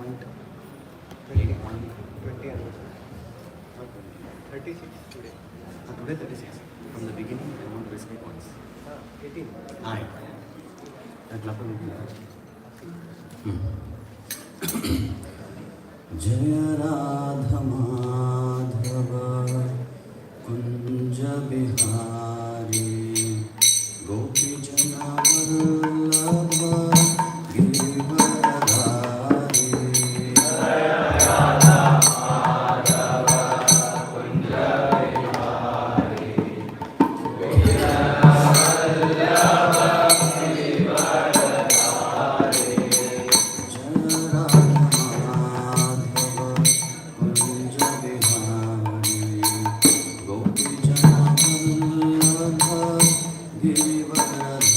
20 anniversary. 36 today. Today 36. From the beginning, I want to escape once. 18. Aye. That love will be जय राधा माधव कुंज बिहारी गोपी जना वल्लभ गिरिवरधारी जय राधा माधव कुंज बिहारी गोपी जना Vallabh Girivardhari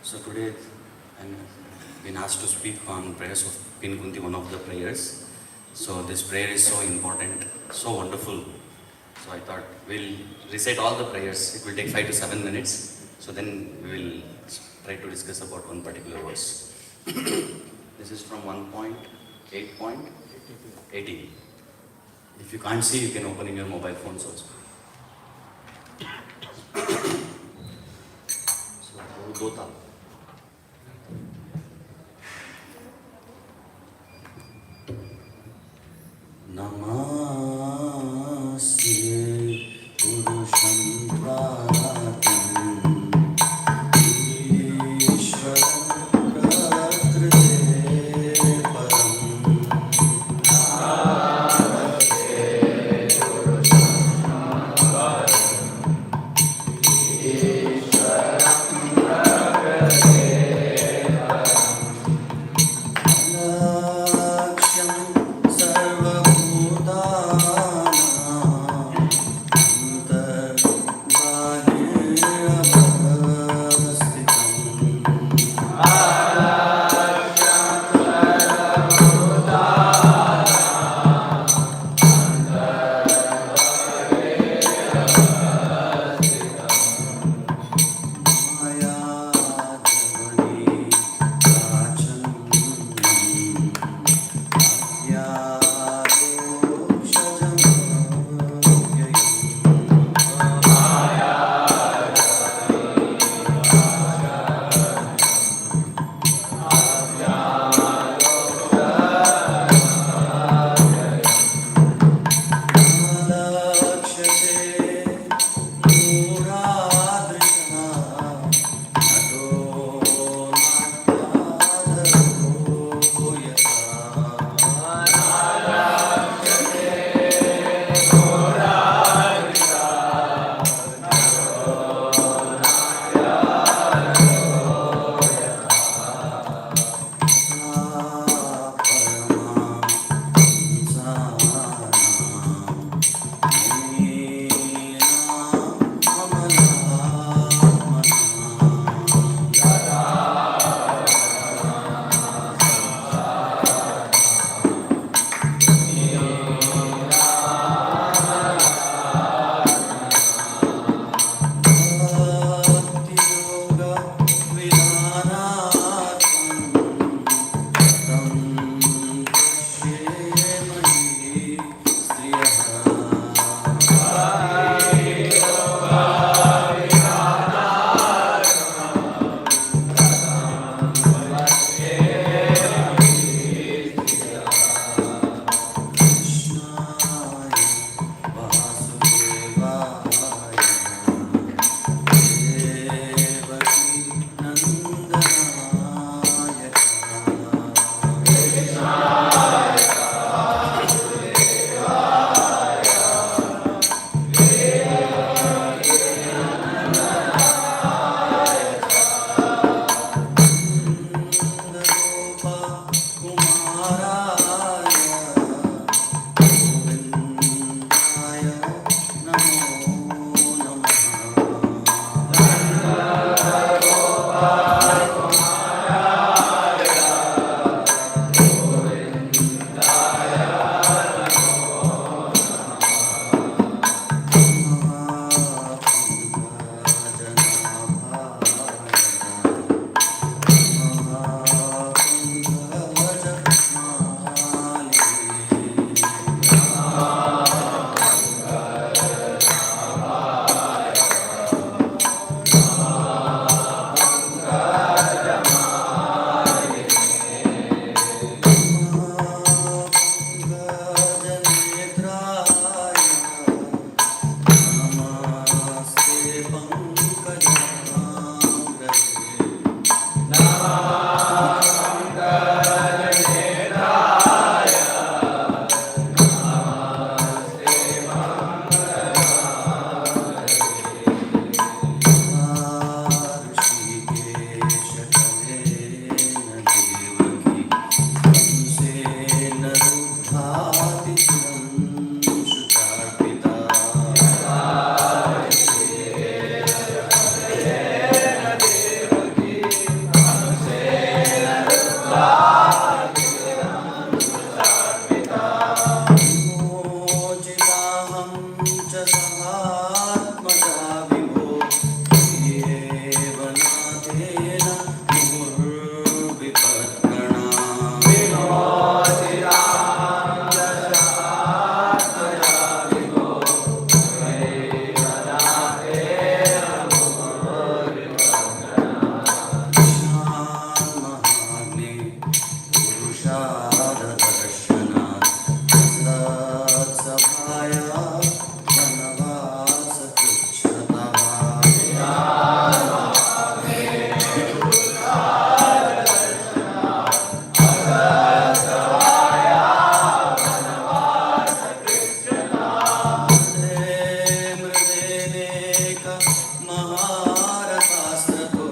So today I'm been asked to speak on prayers of Kunti, one of the prayers. So this prayer is so important, so wonderful. So I thought we'll recite all the prayers. It will take 5 to 7 minutes. So then we will try to discuss about one particular verse. This is from 1.8.18. If you can't see, you can open in your mobile phones also. So, Dota. Namasye Purusham Pratim Ishwaram Prakrite Param Namaste Purusham Pratim Ishwaram Prakrite Param महारथास्ततो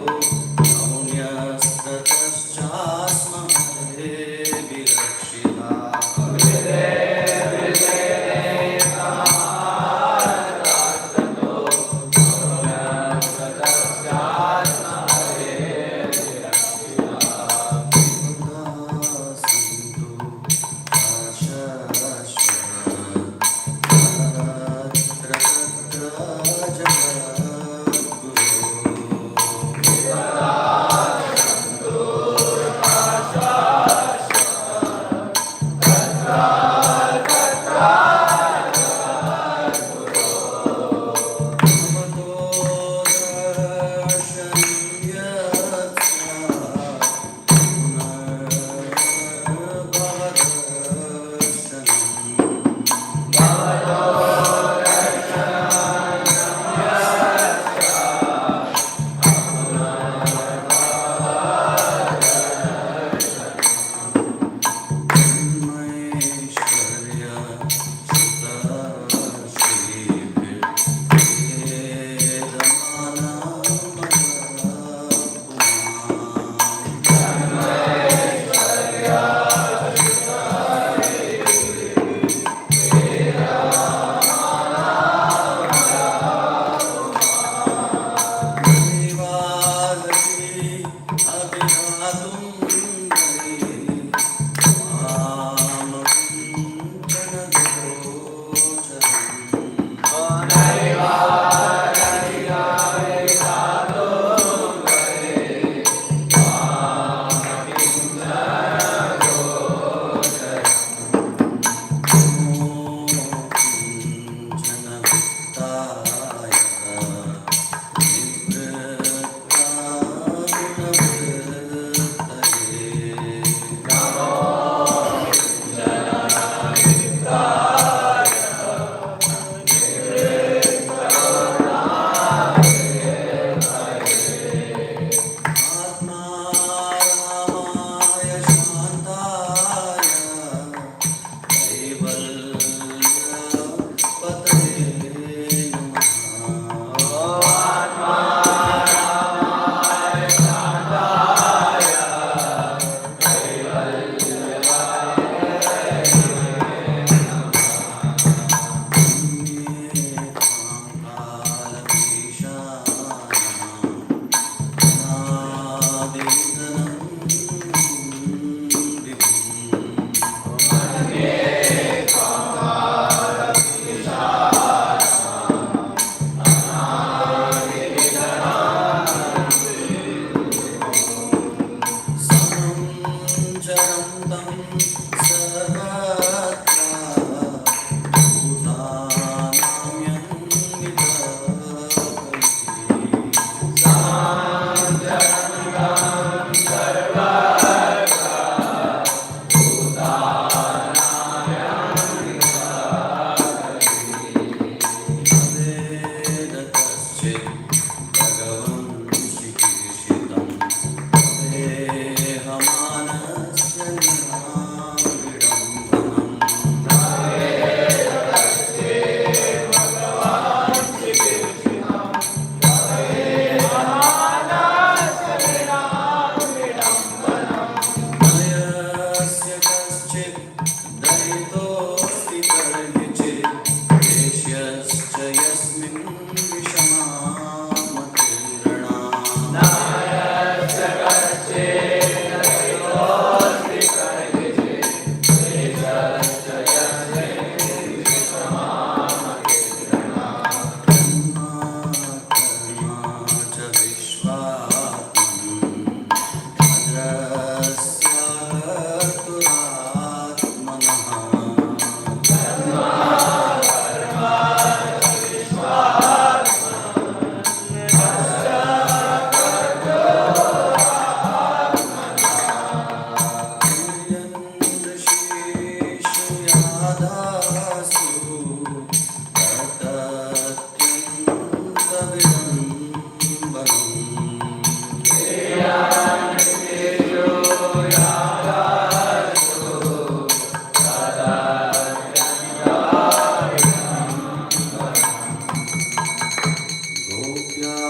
नौन्यस्ततश्चास्महे विरक्षिता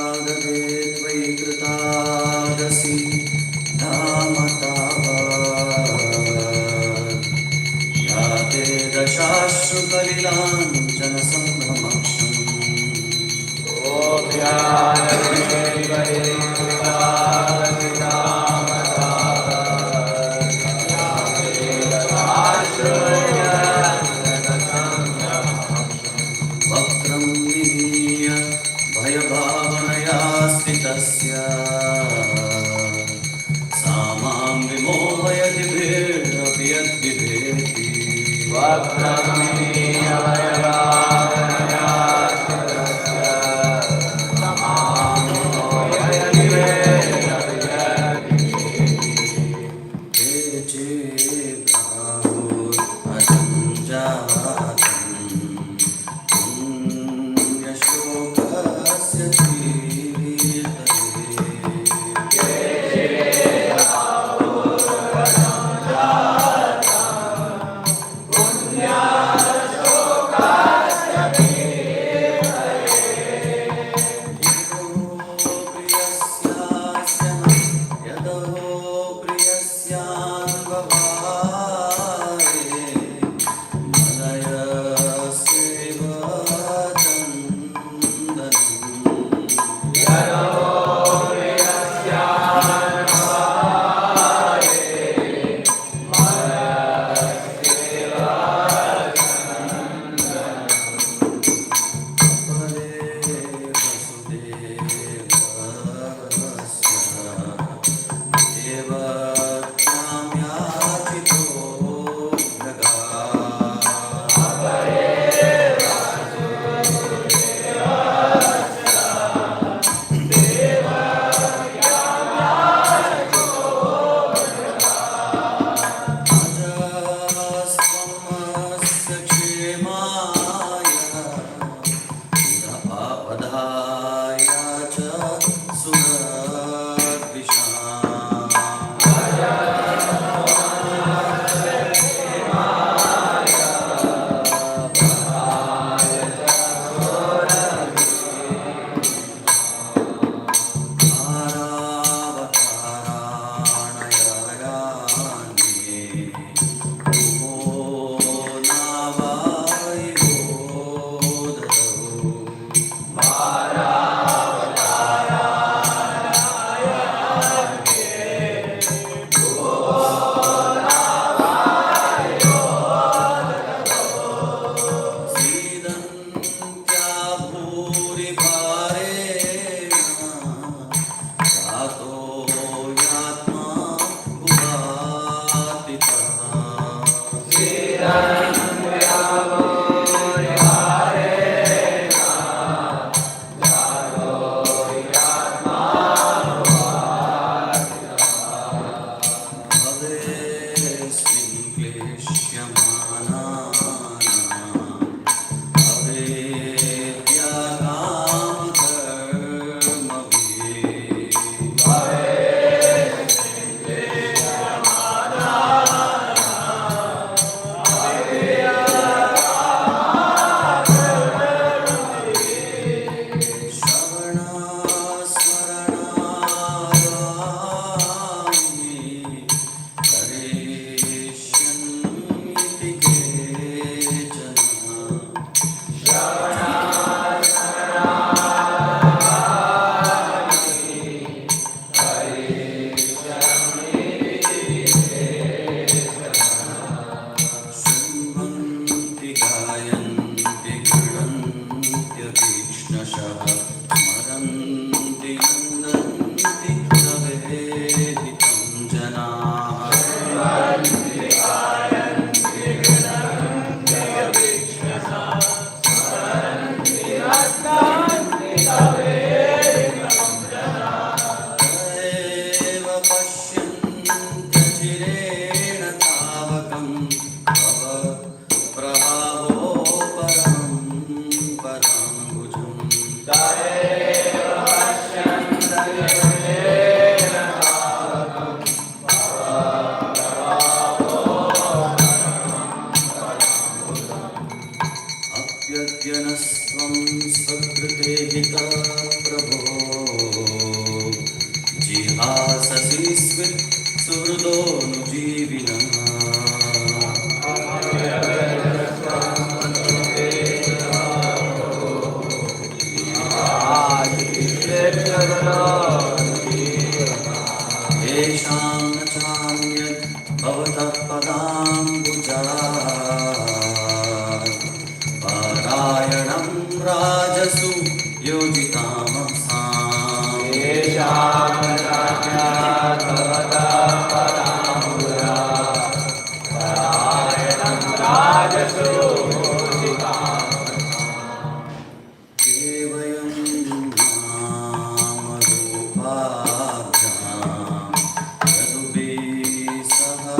त्वयि कृतादसि धामतावत् या ते दशाश्रुकलिलाञ्जनसम्भ्रमक्षम् वक्त्रं निमीय भयभावनया स्थितस्य सा मां विमोहयति भेदपि यद्विधेति हे चेदाहुरजञ्जातम् पुण्यश्लोकस्य कीर्तये स्मित सुहृदोनुजीविनः येषां न चान्यत् भवतः पदाम्बुजा पारायणं राजसु योजितामसाम् येषां न चान्यत् भवतः पदाम्बुजा पारायणं राजसु योजितामसाम् केवलं नामरूपाभ्याम् यदुभिः सह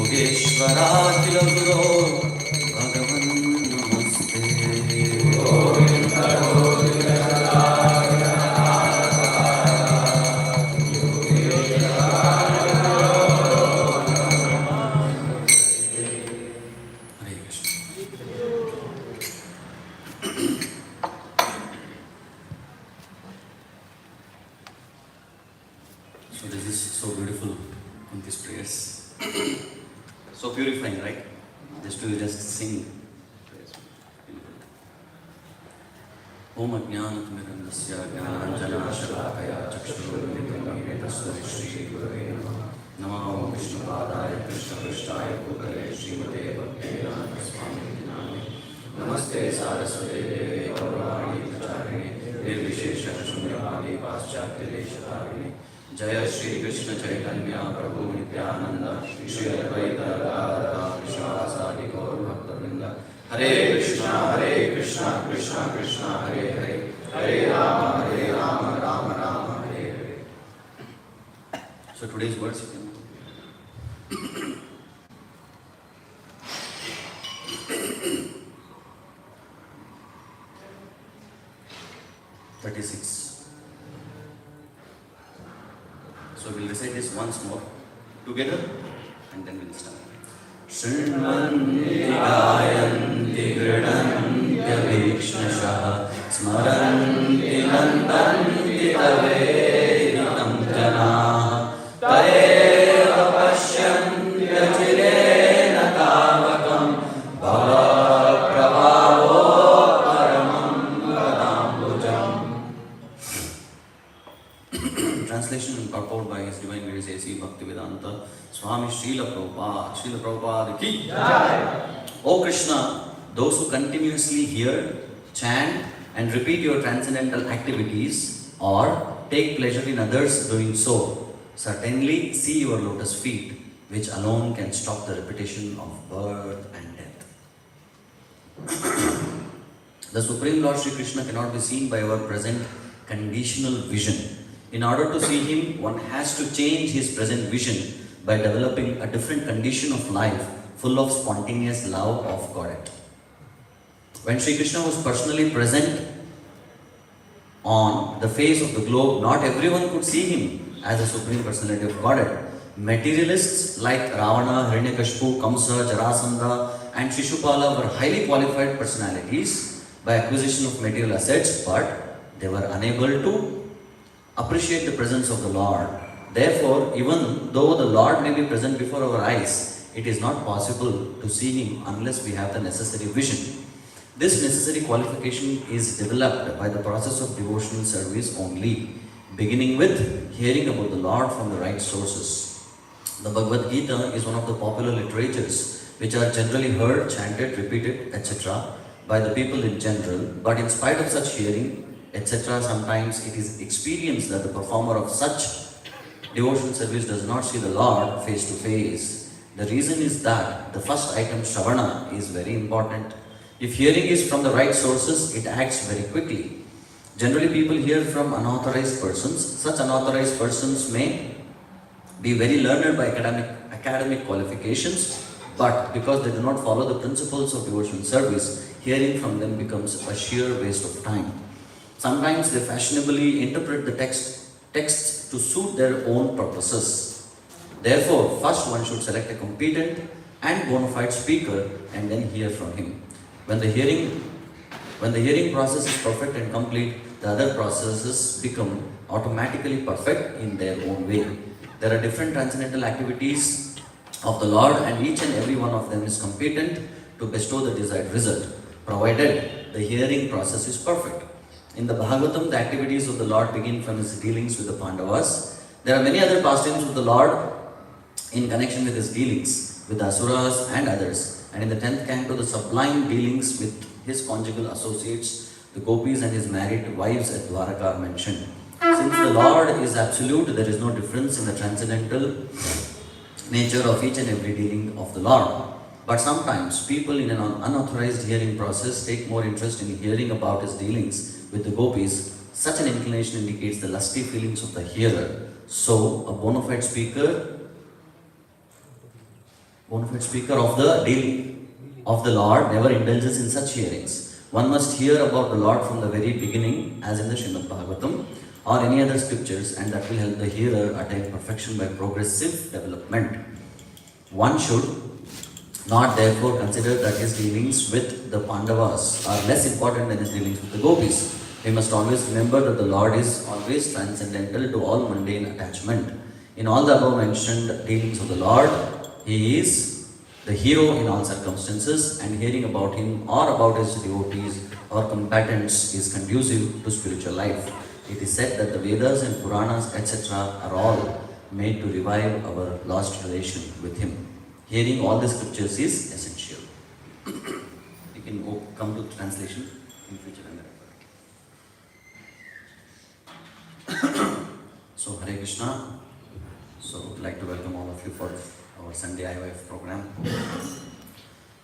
योगेश्वराखिल गुरो भगवन् So purifying, right? Just to just sing. Om Ajnanatimirandasya Jnananjanashakaya Chakshurumritam Tasmai Shri Gurave Namaha Om Vishnupadaya Krishna Krishnaya Bhutale Srimate Bhaktivedanta Swami Name Namaste Saraswate Deve Gauravani Pracharine Nirvishesha Shunyavadi Paschatya Deshatarine Jaya Shri Krishna Chaitanya Prabhu Nityananda Shri Advaita Radha Vishwasadi Gaur Bhakta Hare Krishna, Krishna Krishna, Hare Hare, Hare Rama, Rama Rama, Hare Hare. So today's words you can 36. So we'll recite this once more together and then we'll start. Shrinvanti gayanti gridhantyabhikshashah smaranti nandanti taveditam janah taeva pashyantya chirena tavakam bhava prabhavo paramam vadambujam. Translation and purport by His Divine Grace A.C. Bhaktivedanta Swami Srila Prabhupada ki Jai. O Krishna, those who continuously hear, chant and repeat your transcendental activities or take pleasure in others doing so, certainly see your lotus feet, which alone can stop the repetition of birth and death. The Supreme Lord Sri Krishna cannot be seen by our present conditional vision. In order to see Him, one has to change his present vision by developing a different condition of life full of spontaneous love of Godhead. When Sri Krishna was personally present on the face of the globe, not everyone could see Him as the Supreme Personality of Godhead. Materialists like Ravana, Hiranyakashipu, Kamsa, Jarasandha and Shishupala were highly qualified personalities by acquisition of material assets, but they were unable to appreciate the presence of the Lord. Therefore, even though the Lord may be present before our eyes, it is not possible to see Him unless we have the necessary vision. This necessary qualification is developed by the process of devotional service only, beginning with hearing about the Lord from the right sources. The Bhagavad Gita is one of the popular literatures which are generally heard, chanted, repeated, etc. by the people in general, but in spite of such hearing, etc., sometimes it is experienced that the performer of such devotional service does not see the Lord face to face. The reason is that the first item, Shravana, is very important. If hearing is from the right sources, it acts very quickly. Generally, people hear from unauthorized persons. Such unauthorized persons may be very learned by academic qualifications, but because they do not follow the principles of devotional service, hearing from them becomes a sheer waste of time. Sometimes they fashionably interpret the texts to suit their own purposes. Therefore, first one should select a competent and bona fide speaker and then hear from him. When the hearing process is perfect and complete, the other processes become automatically perfect in their own way. There are different transcendental activities of the Lord, and each and every one of them is competent to bestow the desired result, provided the hearing process is perfect. In the Bhagavatam, the activities of the Lord begin from His dealings with the Pandavas. There are many other pastimes of the Lord in connection with His dealings with the Asuras and others. And in the 10th canto, the sublime dealings with His conjugal associates, the gopis and His married wives at Dwaraka are mentioned. Since the Lord is absolute, there is no difference in the transcendental nature of each and every dealing of the Lord. But sometimes people in an unauthorized hearing process take more interest in hearing about His dealings with the gopis. Such an inclination indicates the lusty feelings of the hearer. So, a bona fide speaker of the dealing of the Lord never indulges in such hearings. One must hear about the Lord from the very beginning, as in the Srimad Bhagavatam or any other scriptures, and that will help the hearer attain perfection by progressive development. One should not therefore consider that his dealings with the Pandavas are less important than his dealings with the gopis. We must always remember that the Lord is always transcendental to all mundane attachment. In all the above mentioned dealings of the Lord, He is the hero in all circumstances, and hearing about him or about his devotees or combatants is conducive to spiritual life. It is said that the Vedas and Puranas, etc., are all made to revive our lost relation with him. Hearing all the scriptures is essential. You can come to translation in future. So, Hare Krishna. So, I would like to welcome all of you for our Sunday IYF program.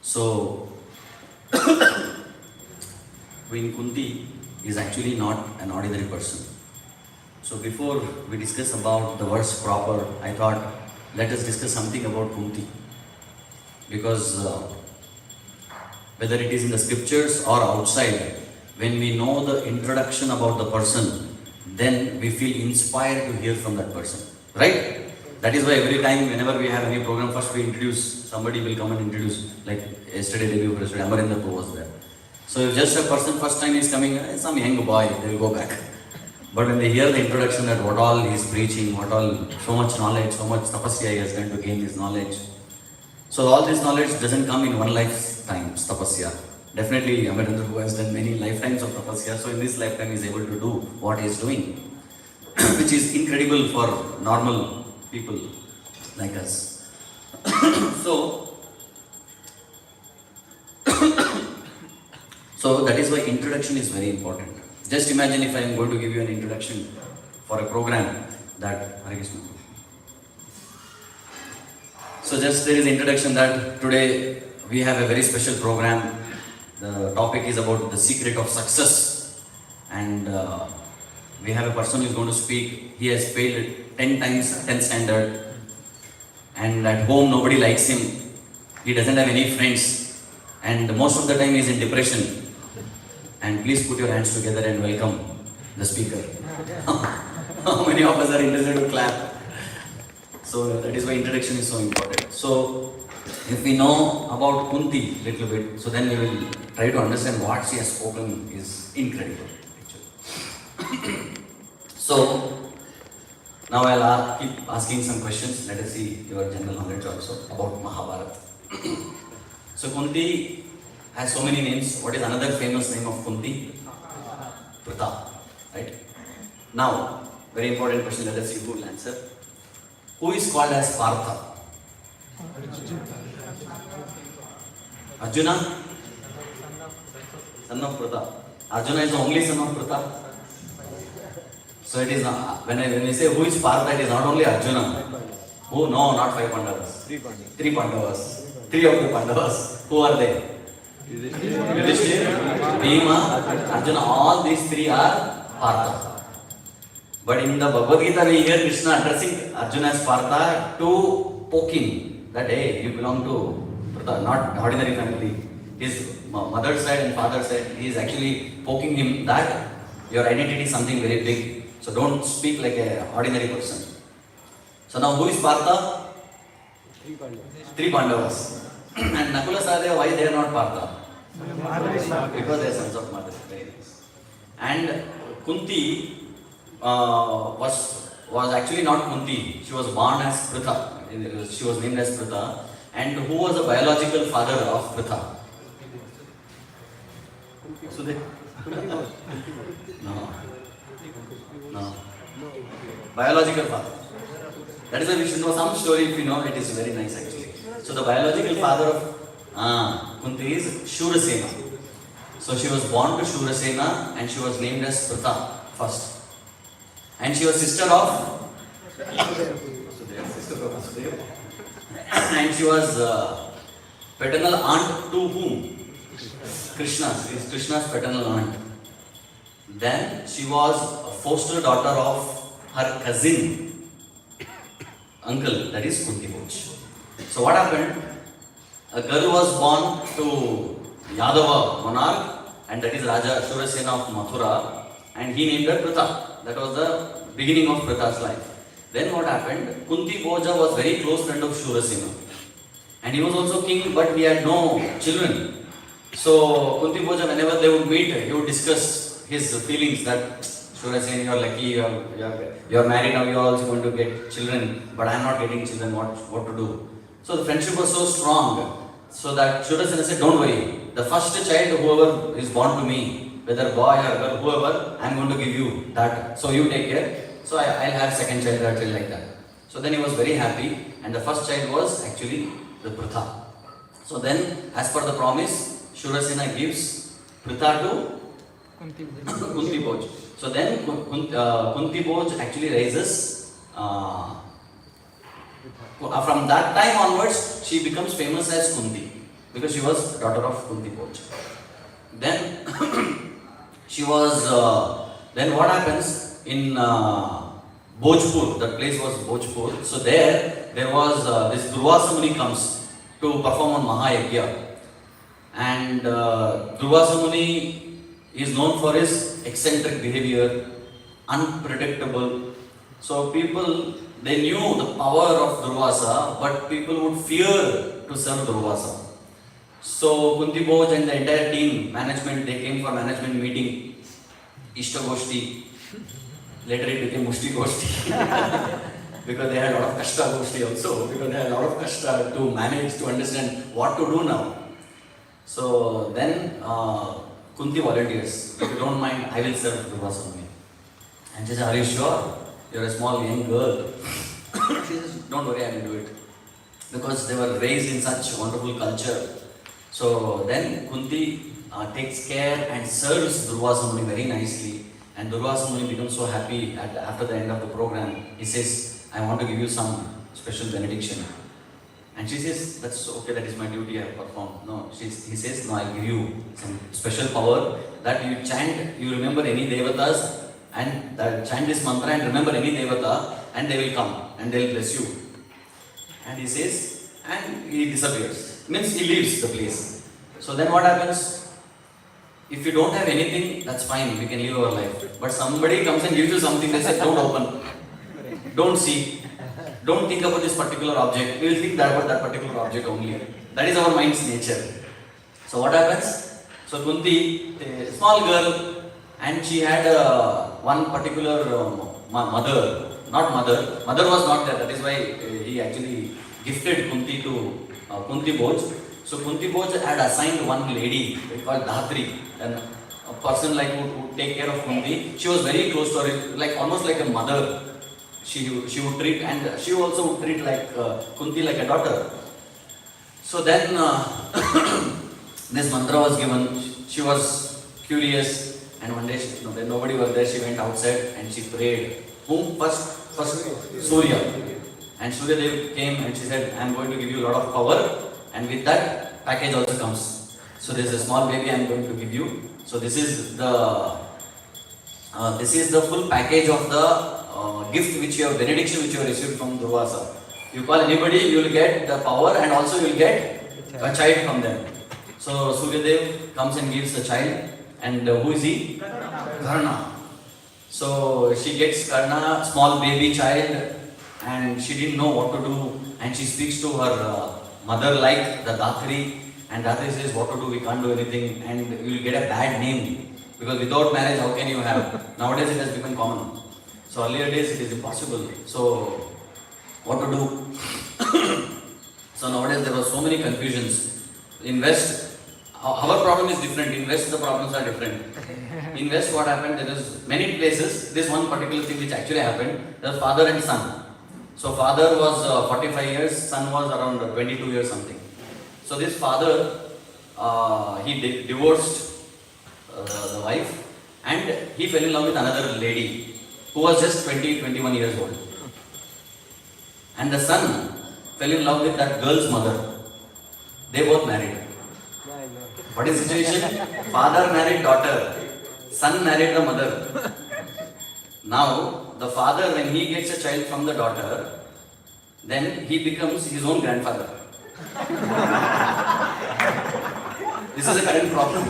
So, Queen Kunti is actually not an ordinary person. So, before we discuss about the verse proper, I thought let us discuss something about Kunti. Because whether it is in the scriptures or outside, when we know the introduction about the person, then we feel inspired to hear from that person, right? That is why every time, whenever we have any program, first we introduce, somebody will come and introduce, like yesterday debut president, Amarinder was there. So if just a person first time is coming, some young boy, they will go back. But when they hear the introduction that what all he is preaching, what all, so much knowledge, so much tapasya he has done to gain this knowledge. So all this knowledge doesn't come in one lifetime, tapasya. Definitely, Amarinder, who has done many lifetimes of tapasya, so in this lifetime he is able to do what he is doing, which is incredible for normal people like us. So that is why introduction is very important. Just imagine if I am going to give you an introduction for a program that Hare Krishna. So just there is introduction that today we have a very special program. The topic is about the secret of success, and we have a person who is going to speak. He has failed 10 times 10th standard, and at home nobody likes him. He doesn't have any friends, and most of the time he is in depression. And please put your hands together and welcome the speaker. How many of us are interested to clap? So that is why introduction is so important. So if we know about Kunti little bit, so then we will try to understand what she has spoken is incredible actually. So now I'll keep asking some questions. Let us see your general knowledge also about Mahabharata. So Kunti has so many names. What is another famous name of Kunti? Pratap, right? Now, very important question. Let us see who will answer. Who is called as Partha? Arjuna? Son of Pratap. Arjuna is the only son of Pratap. So it is not, when we say who is Partha, it is not only Arjuna. Who? No, not 5 Pandavas. 3 Pandavas. 3 of the Pandavas. Who are they? Yudhishthira, Bhima, Arjuna. All these 3 are Partha. But in the Bhagavad Gita, we hear Krishna addressing Arjuna as Partha to poke him that hey, you belong to Pratha, not ordinary family. His mother's side and father's side, he is actually poking him that your identity is something very big. So don't speak like an ordinary person. So now who is Partha? 3 Pandavas. And Nakula Sahadeva, why they are not Partha? Because they are sons of mother. Very nice. And Kunti was actually not Kunti. She was born as Pritha. She was named as Pritha. And who was the biological father of Pritha? Sudhe? No. Biological father. That is why we should know some story. If we know, it is very nice actually. So the biological father of Kunti is Shurasena. So she was born to Shurasena and she was named as Pritha first. And she was sister of and she was paternal aunt to whom? Krishna's paternal aunt. Then she was a foster daughter of her cousin, uncle, that is Kunti Boj. So what happened? A girl was born to Yadava monarch, and that is Raja Shurasena of Mathura, and he named her Pritha. That was the beginning of Pritha's life. Then what happened? Kunti Bhoja was very close friend of Shurasena. And he was also king, but he had no children. So Kunti Bhoja, whenever they would meet, he would discuss his feelings that Shurasena, you are lucky, you are married now, you are also going to get children, but I am not getting children, what to do? So the friendship was so strong. So that Shurasena said, don't worry. The first child, whoever is born to me, whether boy or girl, whoever, I'm going to give you that. So you take care. So I'll have second child, third child like that. So then he was very happy. And the first child was actually the Pritha. So then, as per the promise, Shurasena gives Pritha to Kunti Bhoj. So then Kunti Bhoj actually raises, from that time onwards, she becomes famous as Kunti because she was daughter of Kunti Bhoj. Then she was, then what happens in Bhojpur, that place was Bhojpur. So there was this Durvasa Muni comes to perform on Mahayagya. And Durvasa Muni is known for his eccentric behavior, unpredictable. So people, they knew the power of Durvasa, but people would fear to serve Durvasa. So Kunti Bhoj and the entire team, management, they came for management meeting, Ishta Goshti. Later it became Mushti Goshti. Because they had a lot of Kashta Goshti also, because they had a lot of Kashta to manage, to understand what to do now. So then Kunti volunteers, if you don't mind, I will serve Durvasa Muni. And she says, are you sure? You're a small young girl. She says, don't worry, I will do it. Because they were raised in such wonderful culture. So then Kunti takes care and serves Durvasa Muni very nicely. And Durvasa Muni becomes so happy after the end of the program. He says, I want to give you some special benediction. And she says, that's okay, that is my duty, I have performed. No, he says, no, I'll give you some special power that you chant, you remember any devatas and chant this mantra and remember any devata and they will come and they will bless you. And he says, and he disappears. Means he leaves the place. So then what happens? If you don't have anything, that's fine, we can live our life. But somebody comes and gives you something, they say, don't open, don't see, don't think about this particular object. We will think about that particular object only. That is our mind's nature. So what happens? So Kunti, a small girl, and she had one particular mother was not there. That is why he actually gifted Kunti to Kunti Bhoj. So Kunti Bhoj had assigned one lady called Dhatri, and a person like who would take care of Kunti. She was very close to her, like almost like a mother. She would treat, and she also would treat like Kunti like a daughter. So then this mantra was given. She was curious, and one day when nobody was there, she went outside and she prayed. Whom? First Surya. And Surya Dev came and she said, I am going to give you a lot of power, and with that package also comes. So there is a small baby I am going to give you. So this is the full package of the gift which you have, benediction which you have received from Durvasa. You call anybody, you will get the power and also you will get a child from them. So Suryadev comes and gives the child, and who is he? Karna. So she gets Karna, small baby child, and she didn't know what to do, and she speaks to her mother like the Dhatri, and Dhatri says, what to do, we can't do anything, and you will get a bad name, because without marriage how can you have? Nowadays it has become common. So earlier days it is impossible. So what to do? So nowadays there were so many confusions. In West, our problem is different. In West the problems are different. In West what happened, there is many places, this one particular thing which actually happened, there was father and son. So father was 45 years, son was around 22 years something. So this father, he divorced the wife, and he fell in love with another lady who was just 21 years old. And the son fell in love with that girl's mother. They both married. What is the situation? Father married daughter, son married the mother. Now, the father, when he gets a child from the daughter, then he becomes his own grandfather. This is a current problem.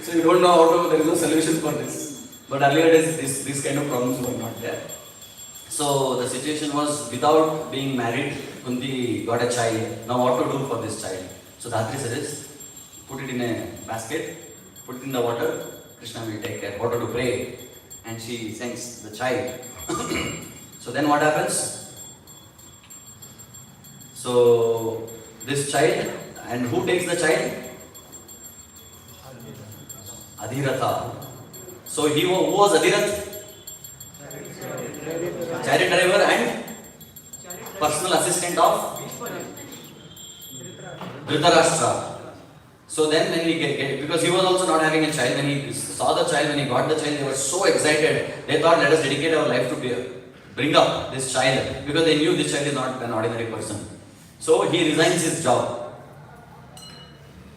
So you don't know how to, there is no solution for this. But earlier days, this kind of problems were not there. So the situation was, without being married, Kunti got a child. Now what to do for this child? So Dhatri suggests, put it in a basket, put it in the water, Krishna will take care. What to do? Pray. And she sends the child. So then what happens? So this child, and who takes the child? Adhiratha. So who was Adhirath? Chariot driver and personal assistant of Dhritarashtra. So then when because he was also not having a child, when he saw the child, when he got the child, they were so excited. They thought, let us dedicate our life to bring up this child, because they knew this child is not an ordinary person. So he resigns his job.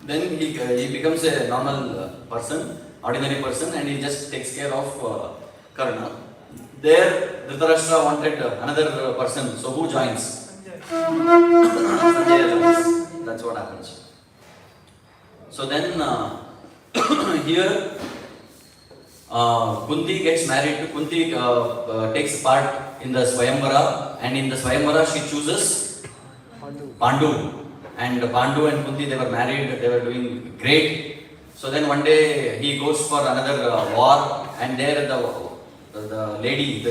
Then he becomes a normal person, ordinary person, and he just takes care of Karna. There, Dhritarashtra wanted another person, so who joins? Sanjay joins. That's what happens. So then, here, Kunti gets married. Kunti takes part in the Swayamvara, and in the Swayamvara she chooses Pandu. And Pandu and Kunti, they were married, they were doing great. So then one day he goes for another war, and there the lady,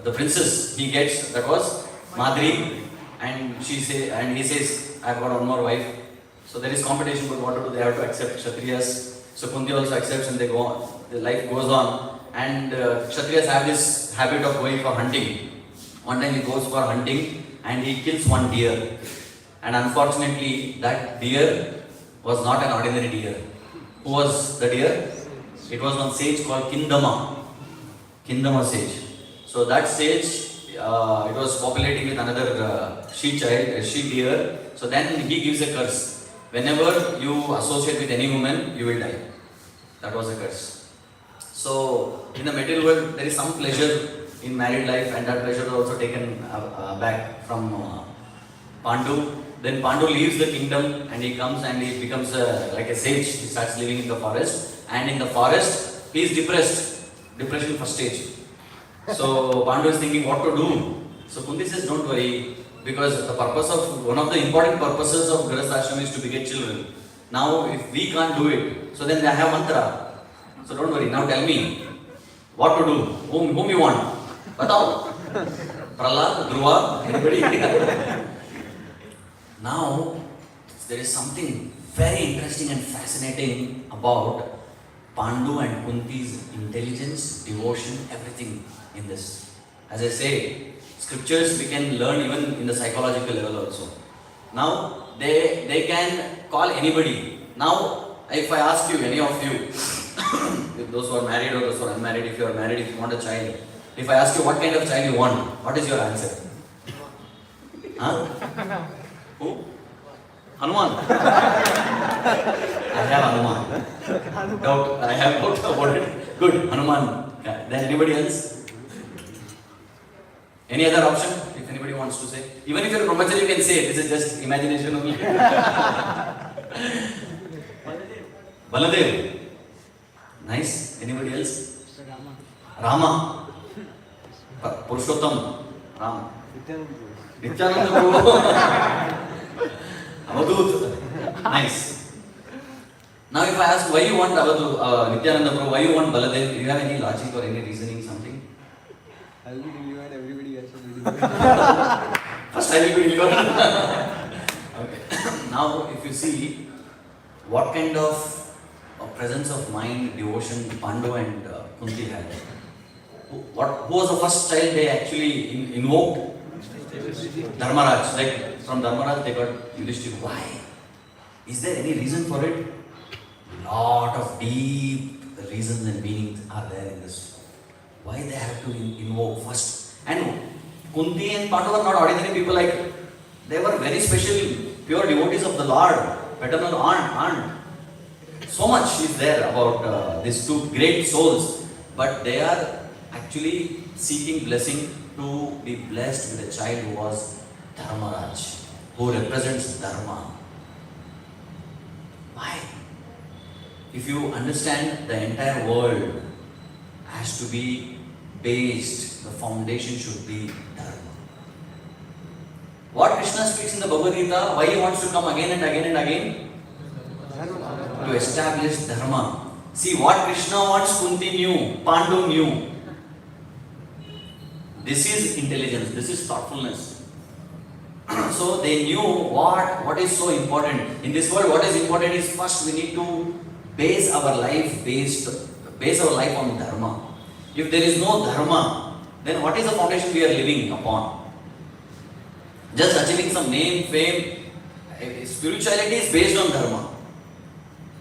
the princess, he gets, that was Madri, and he says, I've got one more wife. So there is competition, but what to do? They have to accept Kshatriyas. So Kunti also accepts, and they go on. The life goes on, and Kshatriyas have this habit of going for hunting. One time he goes for hunting, and he kills one deer. And unfortunately, that deer was not an ordinary deer. Who was the deer? It was one sage called Kindama sage. So that sage, it was populating with another she deer. So then he gives a curse. Whenever you associate with any woman, you will die. That was a curse. So in the material world, there is some pleasure in married life, and that pleasure is also taken back from Pandu. Then Pandu leaves the kingdom, and he comes and he becomes like a sage. He starts living in the forest, and in the forest he is depressed. Depression first stage. So Pandu is thinking what to do. So Kunti says, don't worry, because the purpose of one of the important purposes of Grihastha Ashram is to beget children. Now if we can't do it, so then they have mantra. So don't worry. Now tell me what to do. Whom you want? Batao. Prahlad, Dhruva, anybody? Now, there is something very interesting and fascinating about Pandu and Kunti's intelligence, devotion, everything in this. As I say, scriptures we can learn even in the psychological level also. Now, they can call anybody. Now, if I ask you, any of you, those who are married or those who are unmarried, if you are married, if you want a child, if I ask you what kind of child you want, what is your answer? Huh? Who? Hanuman. I have Hanuman. Doubt. I have doubt about it. Good. Hanuman. Yeah. Then anybody else? Any other option? If anybody wants to say. Even if you're a brahmachari, you can say this is just imagination only. Vallabh. Nice. Anybody else? Rama. Purushottam. Ram. Nityananda Prabhu. Avadut. Nice. Now if I ask why you want Nityananda Prabhu, why you want Baladev, do you have any logic or any reasoning, something? I will be delivered, everybody else will be delivered. First I will be delivered. Okay. Now if you see what kind of presence of mind, devotion Pandu and Kunti had. Who was the first child they actually invoked? Dharmaraj. Like from Dharmaraj they got Yudhishthira. Why? Is there any reason for it? Lot of deep reasons and meanings are there in this. Why they have to invoke first? And Kunti and Pandu were not ordinary people, like they were very special, pure devotees of the Lord, paternal aunt. So much is there about these two great souls, but they are actually seeking blessing to be blessed with a child who was Dharmaraj, who represents Dharma. Why? If you understand, the entire world has to be based, the foundation should be Dharma. What Krishna speaks in the Bhagavad Gita, why he wants to come again and again and again? To establish Dharma. See, what Krishna wants, Kunti knew, Pandu knew. This is intelligence, this is thoughtfulness. So they knew what is so important. In this world, what is important is first we need to base our life on dharma. If there is no dharma, then what is the foundation we are living upon? Just achieving some name, fame. Spirituality is based on dharma.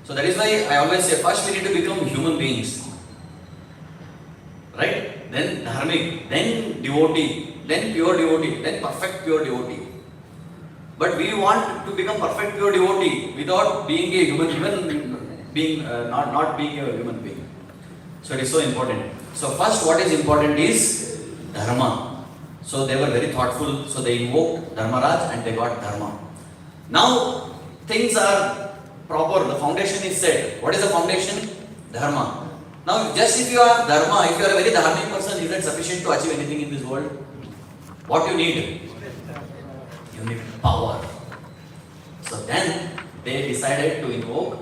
So that is why I always say first we need to become human beings. Right? Then dharmic, then devotee, then pure devotee, then perfect pure devotee. But we want to become perfect pure devotee without being a not being a human being. So it is so important. So first what is important is dharma. So they were very thoughtful. So they invoked Dharmaraj and they got dharma. Now things are proper. The foundation is set. What is the foundation? Dharma. Now just if you have dharma, if you are a very dharmic person, is that sufficient to achieve anything in this world? What you need? You need power. So then they decided to invoke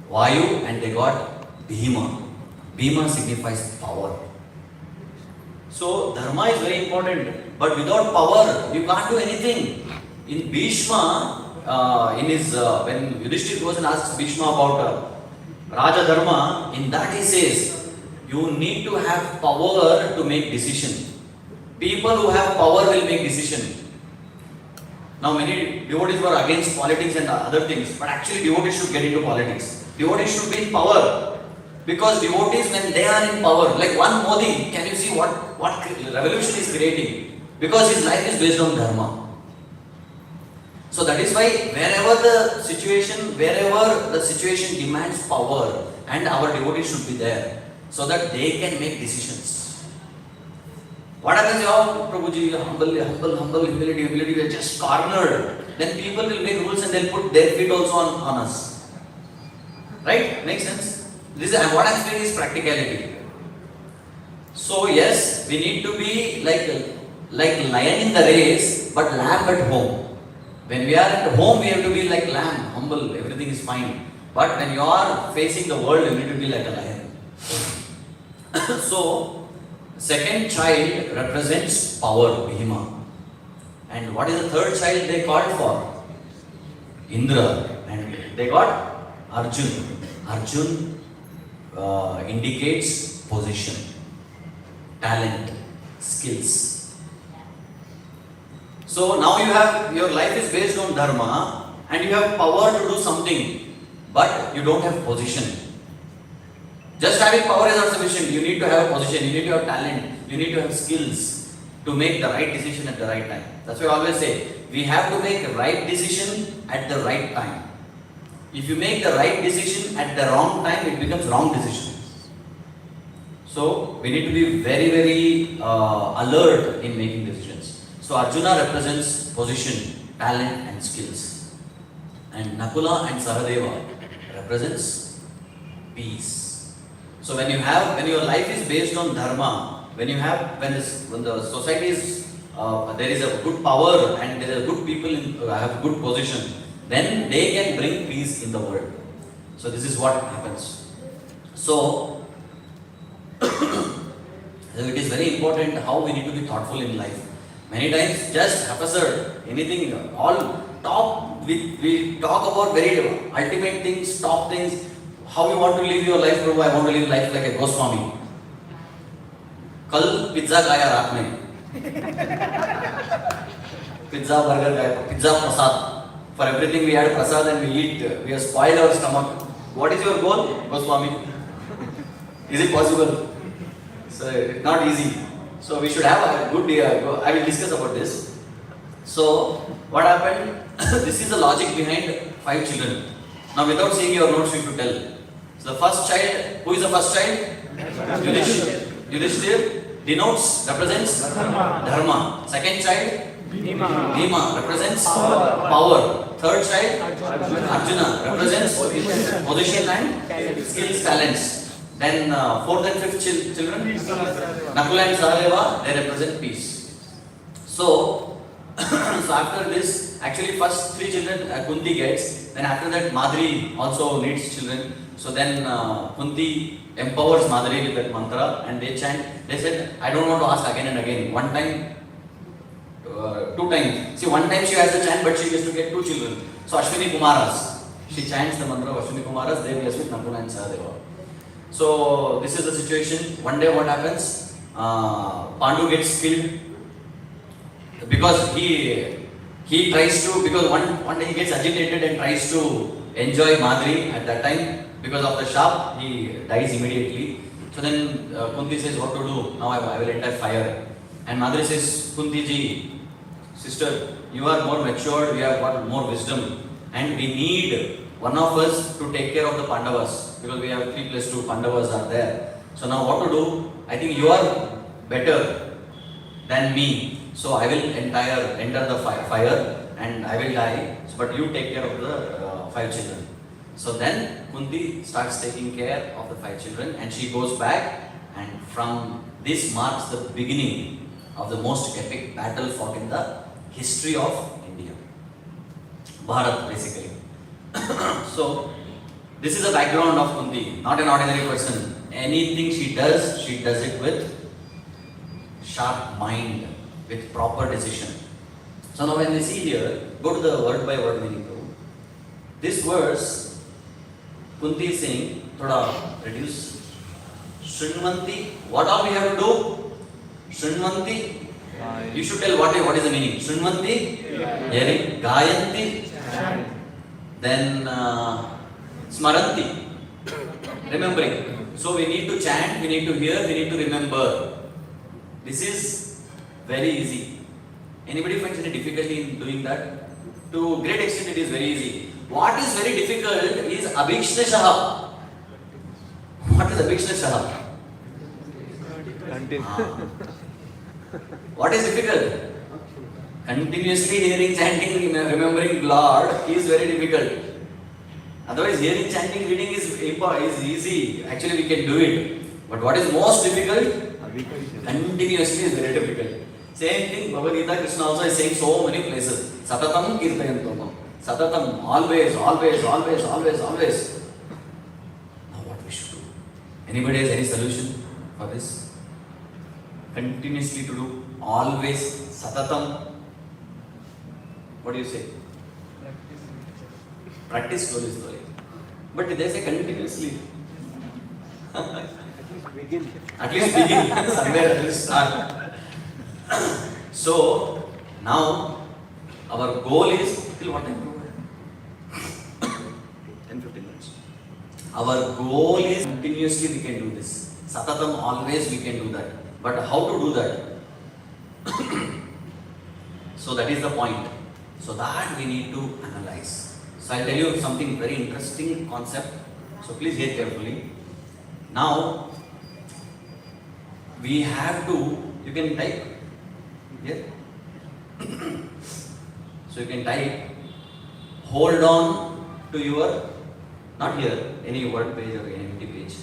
Vayu and they got Bhima. Bhima signifies power. So dharma is very important, but without power you can't do anything. In Bhishma, when Yudhishthira goes and asks Bhishma about Raja Dharma, in that he says, you need to have power to make decision. People who have power will make decision. Now many devotees were against politics and other things, but actually devotees should get into politics. Devotees should be in power. Because devotees, when they are in power, like one Modi, can you see what revolution is creating? Because his life is based on dharma. So that is why wherever the situation demands power, and our devotees should be there, so that they can make decisions. What happens? Oh, Prabhuji, humble, humility, we are just cornered. Then people will make rules and they'll put their feet also on us. Right? Makes sense? This is what I'm saying is practicality. So yes, we need to be like lion in the race, but lamb at home. When we are at home, we have to be like lamb, humble, everything is fine. But when you are facing the world, you need to be like a lion. So, second child represents power, Bhima. And what is the third child they called for? Indra. And they got Arjun. Arjun indicates position, talent, skills. So now your life is based on dharma and you have power to do something, but you don't have position. Just having power is not sufficient. You need to have a position, you need to have talent, you need to have skills to make the right decision at the right time. That's why I always say, we have to make the right decision at the right time. If you make the right decision at the wrong time, it becomes wrong decision. So we need to be very, very alert in making decisions. So Arjuna represents position, talent and skills. And Nakula and Sahadeva represents peace. So when your life is based on dharma, when the society is, there is a good power and there are good people who have good position, then they can bring peace in the world. So this is what happens. So it is very important how we need to be thoughtful in life. Many times just haphazard, anything, we talk about very ultimate things, top things. How you want to live your life, Prabhu? I want to live life like a Goswami. Kal pizza kaya raat mein. Pizza, burger kaya, pizza prasad. For everything we had prasad and we eat, we have spoiled our stomach. What is your goal, Goswami? Is it possible? So, not easy. So, we should have a good, I will discuss about this. So, what happened? This is the logic behind 5 children. Now, without seeing your notes, you should tell. So, the first child, who is the first child? Yudhishthira. Yudhishthira denotes, represents dharma. Second child? Bhima represents power. Third child? Arjuna represents position and skills, talents. Then fourth and fifth children? Nakula and Sahadeva, they represent peace. So, so after this, actually first 3 children Kunti gets, then after that Madri also needs children. So then Kunti empowers Madri with that mantra and they chant. They said, I don't want to ask again and again. One time two times. See, one time she has a chant, but she used to get two children. So Ashwini Kumaras, she chants the mantra of Ashwini Kumaras, Devi Asmit Nakuna and Sahadeva. So this is the situation. One day what happens? Pandu gets killed because he tries to, because one day he gets agitated and tries to enjoy Madri at that time. Because of the sharp, he dies immediately. So then Kunti says, what to do? Now I will enter fire. And Madri says, Kunti ji, sister, you are more matured, you have got more wisdom. And we need one of us to take care of the Pandavas. Because we have 3+2 Pandavas are there. So now what to do? I think you are better than me. So I will enter the fire and I will die. But you take care of the 5 children. So then Kunti starts taking care of the 5 children and she goes back, and from this marks the beginning of the most epic battle fought in the history of India. Bharat basically. So this is the background of Kunti, not an ordinary person. Anything she does it with sharp mind, with proper decision. So now when we see here, go to the word by word meaning. This verse, Kunti is saying, thoda reduce. Shrinvanti, what all we have to do? Shrinvanti, you should tell what is the meaning. Shrinvanti, hearing. Gayanti, then Smaranti, remembering. So we need to chant, we need to hear, we need to remember. This is very easy. Anybody finds any difficulty in doing that? To great extent it is very easy. What is very difficult is Abhikshneshaha. What is Abhikshneshaha? What is difficult? Continuously hearing, chanting, remembering Lord is very difficult. Otherwise, hearing, chanting, reading is easy. Actually, we can do it. But what is most difficult? Continuously is very difficult. Same thing, Bhagavad Gita, Krishna also is saying so many places. Satatam kirtayantamam. Satatam, always. Now what we should do? Anybody has any solution for this? Continuously to do, always, satatam. What do you say? Practice slowly. But they say continuously. At least begin. Somewhere at least start. So, now, our goal is, till what time? 10-15 minutes. Our goal is continuously we can do this. Satatam, always we can do that. But how to do that? So that is the point. So that we need to analyze. So I'll tell you something very interesting concept. So please hear carefully. Now, we have to, you can type here. So you can type, hold on to your, not here, any word page or any empty page.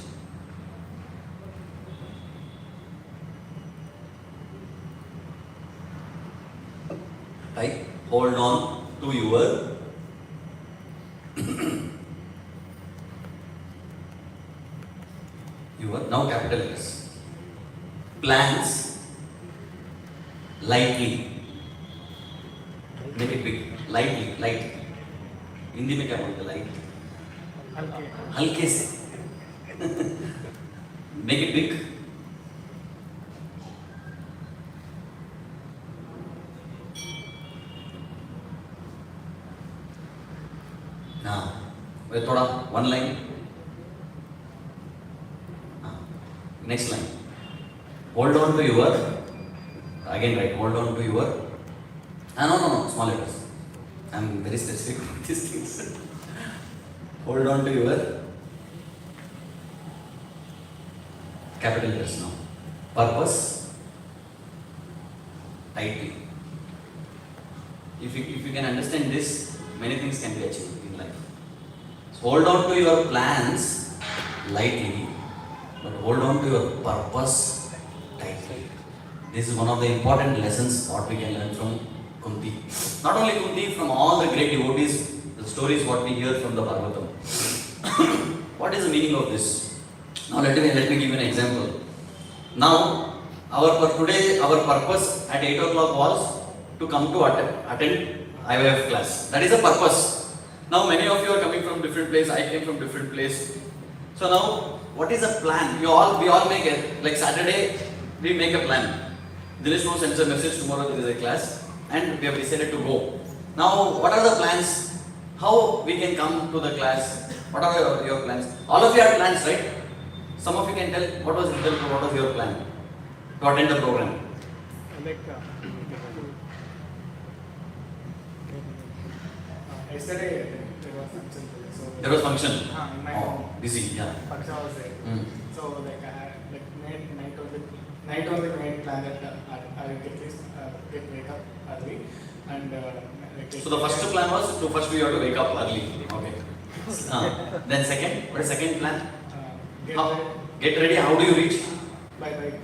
Type, hold on to your now capital letters. Plans lightly. Make it big. Lightly, light. Hindi में क्या बोलते हैं light? हल्के से. Make it big. Now, with थोड़ा one line. Next line. Hold on to your. Again write. Hold on to your. No. Small letters. I'm very specific about these things. Hold on to your capital letters now. Purpose tightly. If you can understand this, many things can be achieved in life. So hold on to your plans lightly, but hold on to your purpose tightly. This is one of the important lessons what we can learn from Kunti. Not only Kunti, from all the great devotees, the stories what we hear from the Bhagavatam. What is the meaning of this? Now let me give you an example. Now, today our purpose at 8 o'clock was to come to attend IYF class. That is the purpose. Now many of you are coming from different place. I came from different place. So now, what is the plan? We all make it. Like Saturday, we make a plan. Dinesh sends a message, tomorrow there is a class, and we have decided to go. Now, what are the plans? How we can come to the class? What are your plans? All of you have plans, right? Some of you can tell what was your plan to attend the program. Yesterday there was function. So There was function. In my Oh, home. busy, yeah. Function was there. Mm. So like I night only made plan that I will get wake up early and So the first plan was to first we have to wake up early. Okay. Then second, what is second plan? get How? ready Get ready. How do you reach? by bike.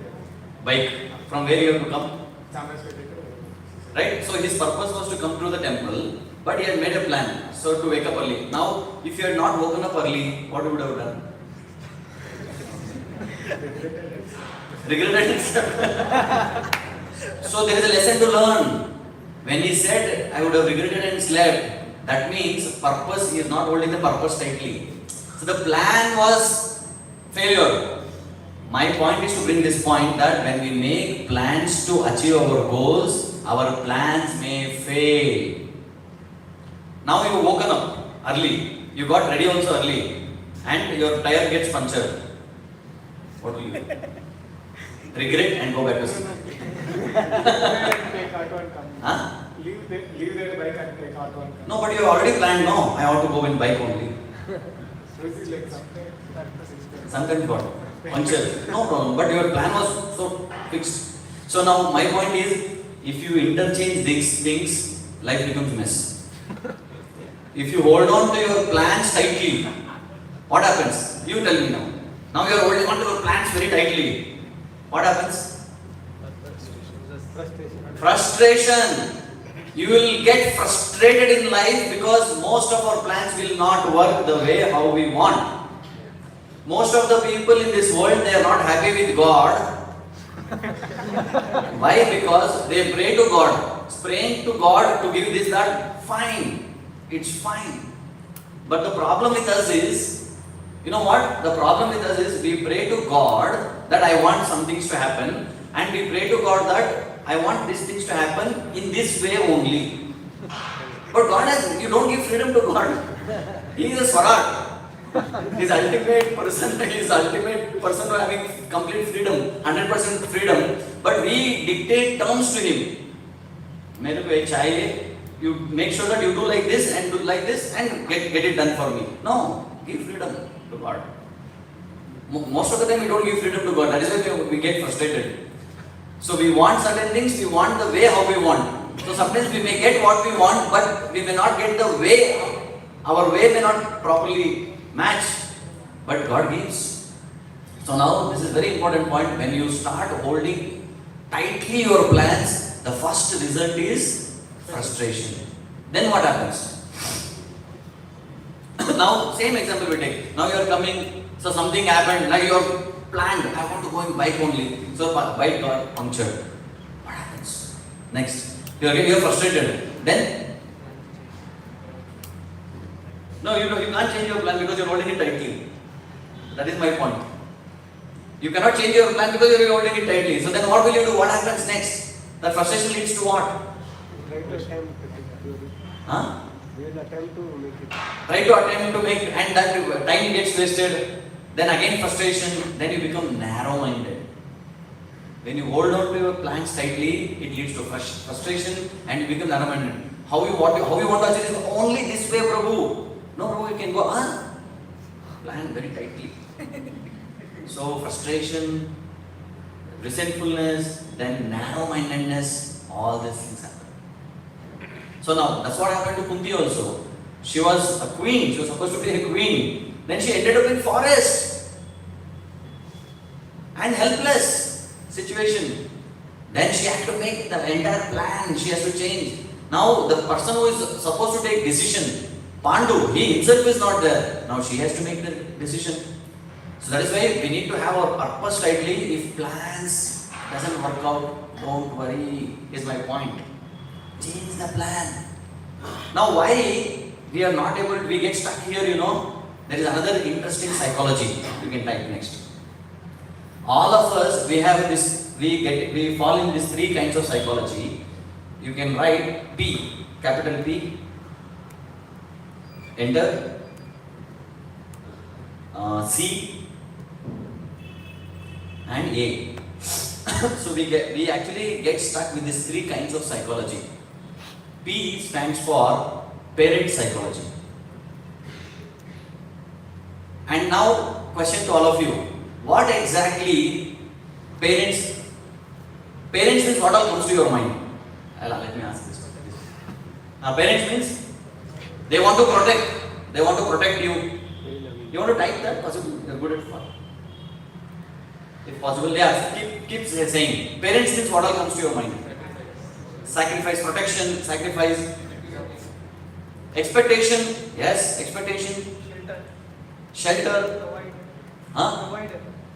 Bike. From where you have to come? Chamarajpeta to Right? So his purpose was to come to the temple, but he had made a plan. So to wake up early. Now, if you had not woken up early, what would you have done? Regretted it. So there is a lesson to learn. When he said, I would have regretted and slept, that means purpose, he is not holding the purpose tightly. So the plan was failure. My point is to bring this point that when we make plans to achieve our goals, our plans may fail. Now you woken up early, you got ready also early, and your tire gets punctured. What will you do? Regret and go back to sleep. take auto and come. Huh? Leave their bike and take auto and come. No, but you have already planned, no, I want to go in bike only. So this is like something that is Sometimes what? Punctured. No problem, but your plan was so fixed. So now my point is, if you interchange these things, life becomes mess. If you hold on to your plans tightly, what happens? You tell me now. Now you are holding on to your plans very tightly. What happens? Frustration. You will get frustrated in life because most of our plans will not work the way how we want. Most of the people in this world, they are not happy with God. Why? Because they pray to God. Praying to God to give this, that, fine. It's fine. But the problem with us is, you know what? The problem with us is we pray to God that I want some things to happen, and we pray to God that I want these things to happen in this way only. But God has, you don't give freedom to God. He is a Swarat. He is ultimate person who having complete freedom, 100% freedom. But we dictate terms to him. मेरे को एक चाहिए. You make sure that you do like this and do like this and get it done for me. No, give freedom to God. Most of the time we don't give freedom to God. That is why we get frustrated. So we want certain things, we want the way how we want. So sometimes we may get what we want, but we may not get the way. Our way may not properly match. But God gives. So now this is very important point. When you start holding tightly your plans, the first result is frustration. Then what happens? Now same example we take. Now you are coming, so something happened, now you are planned, I want to go in bike only. So bike got punctured. What happens? Next. You are frustrated. Then? No, you can't change your plan because you are holding it tightly. That is my point. You cannot change your plan because you are holding it tightly. So then what will you do? What happens next? That frustration leads to what? Huh? Try to attempt to make, and that time gets wasted. Then again frustration, then you become narrow-minded. When you hold on to your plans tightly, it leads to frustration and you become narrow-minded. How you want to achieve this? Only this way, Prabhu. No, Prabhu, you can go, plan very tightly. So frustration, resentfulness, then narrow-mindedness, all these things happen. So now, that's what happened to Kunti also. She was a queen, she was supposed to be a queen. Then she ended up in forest. And helpless situation. Then she had to make the entire plan, she has to change. Now the person who is supposed to take decision, Pandu, he himself is not there. Now she has to make the decision. So that is why we need to have our purpose tightly. If plans doesn't work out, don't worry, is my point. Change the plan. Now why we are not able, we get stuck here, there is another interesting psychology you can type next. All of us, we have this, we fall in these three kinds of psychology. You can write P, capital P, enter, C and A. So we actually get stuck with these three kinds of psychology. P stands for parent psychology. And now, question to all of you: what exactly parents means? What all comes to your mind? Let me ask this question. Parents means they want to protect you. You want to type that? Possible? You're good at fun. If possible, keep saying. Parents means what all comes to your mind? Sacrifice, protection, sacrifice. Expectation, yes, expectation. Shelter.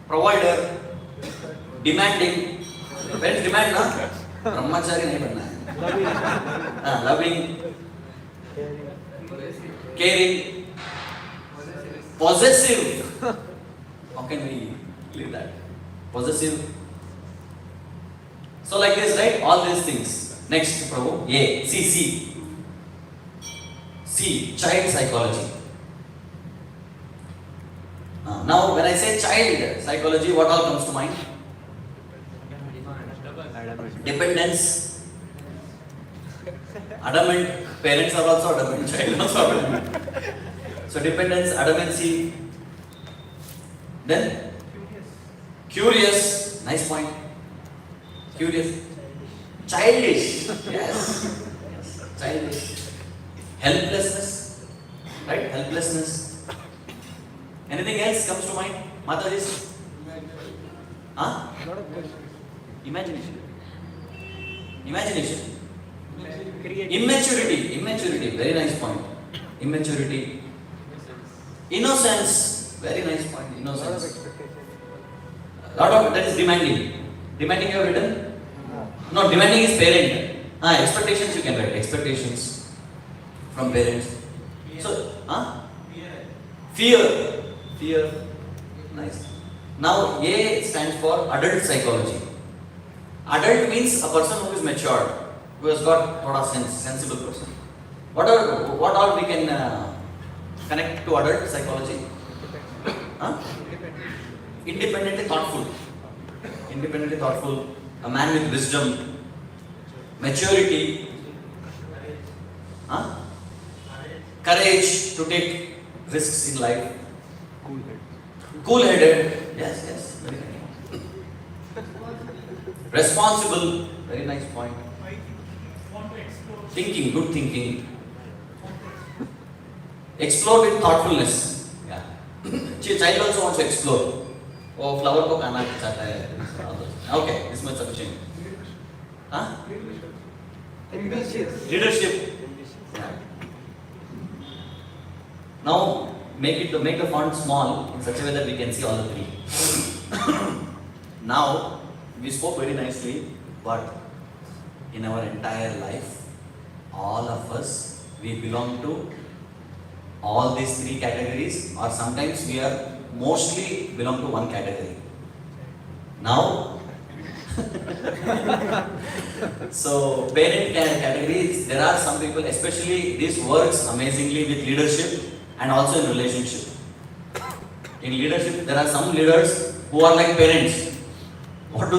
Provider. Demanding. Parents demand, na? Brahmachari nahi banna hai. Loving. Caring. Possessive. How can we leave that? Possessive. So like this, right? All these things. Next, Prabhu. A. C. Child psychology. Now, when I say child psychology, what all comes to mind? Dependence. Adamant. Parents are also adamant. Child also adamant. So dependence, adamancy. Then curious. Nice point. Curious. Childish. Yes. Childish. Helplessness. Right? Helplessness. Anything else comes to mind? Mataji's? Huh? Imagination. Immaturity. Very nice point. Immaturity. Innocence. Very nice point. Innocence. That is demanding. Demanding you have written? No, demanding is parent. Expectations you can write. Expectations from parents. So, Fear. Nice. Now, A stands for adult psychology. Adult means a person who is matured, who has got a lot of sense, sensible person. What all we can connect to adult psychology? Independently thoughtful, a man with wisdom, maturity, courage to take risks in life, cool-headed, yes, very nice. Responsible, very nice point. Thinking, good thinking. Explore with thoughtfulness. Yeah. Child also wants to explore. Oh, flower ko kana chata hai. Okay, this much sufficient. Leadership. Yeah. Now make the font small in such a way that we can see all the three. Now we spoke very nicely, but in our entire life, all of us, we belong to all these three categories, or sometimes we are mostly belong to one category. Now, so parent categories, there are some people, especially this works amazingly with leadership and also in relationship. In leadership, there are some leaders who are like parents. What do?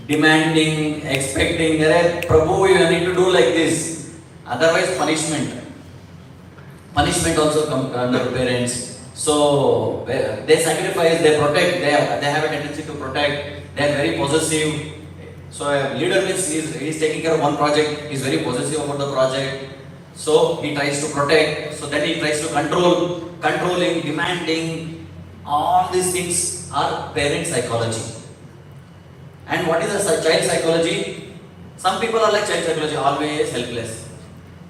Demanding, expecting, Prabhu, you need to do like this. Otherwise, punishment. Punishment also comes under parents. So they sacrifice, they protect, they have a tendency to protect, they are very possessive. So a leader means he is taking care of one project, he is very possessive about the project. So he tries to protect, so then he tries to controlling, demanding. All these things are parent psychology. And what is a child psychology? Some people are like child psychology, always helpless.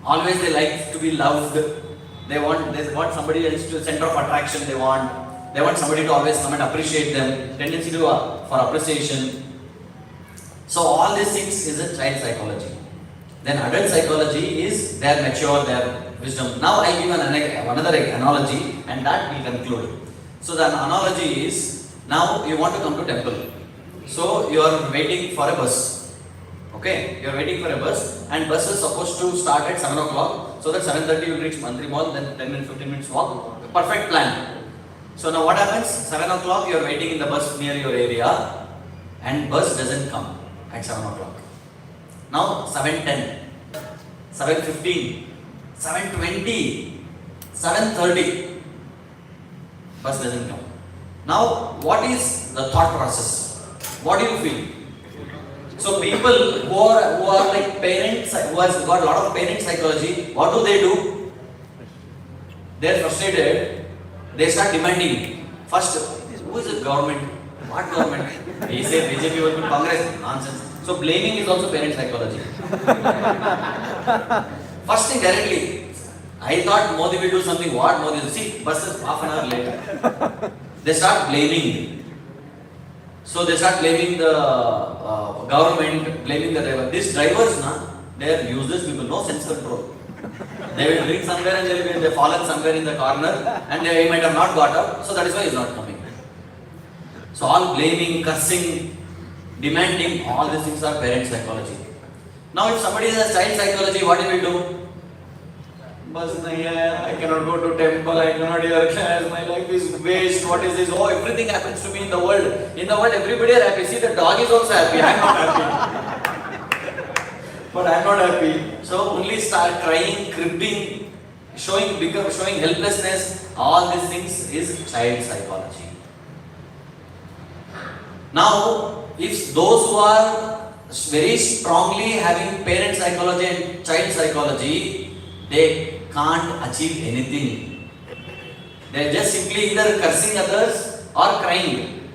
Always they like to be loved. They want somebody else to center of attraction. They want somebody to always come and appreciate them. Tendency for appreciation. So all these things is a child psychology. Then adult psychology is they are mature, they are wisdom. Now I give another analogy and that will conclude. So the analogy is, now you want to come to temple. So you are waiting for a bus. Okay, you are waiting for a bus and bus is supposed to start at 7 o'clock. So that 7:30 you will reach Mantri Mall, then 10 minutes, 15 minutes walk. Perfect plan. So now what happens? 7 o'clock you are waiting in the bus near your area and bus doesn't come at 7 o'clock. Now 7:10, 7:15, 7:20, 7:30, bus doesn't come. Now what is the thought process? What do you feel? So people who are like parents, who has got a lot of parent psychology, what do? They are frustrated. They start demanding. First, who is the government? What government? He said BJP will be Congress. Nonsense. So blaming is also parent psychology. First thing directly, I thought Modi will do something. What Modi will see? Bus is half an hour later. They start blaming. So they start blaming the government, blaming the driver. These drivers, they are useless people, no sense control. They will drink somewhere and they will fallen somewhere in the corner and they might have not got up. So that is why he is not coming. So all blaming, cursing, demanding, all these things are parent psychology. Now if somebody has child psychology, what he will do? I cannot go to temple, I cannot hear class, my life is waste, what is this? Oh, everything happens to me in the world. In the world, everybody are happy. See, the dog is also happy, I am not happy. But I am not happy. So only start crying, cribbing, showing helplessness, all these things is child psychology. Now, if those who are very strongly having parent psychology and child psychology, they can't achieve anything. They are just simply either cursing others or crying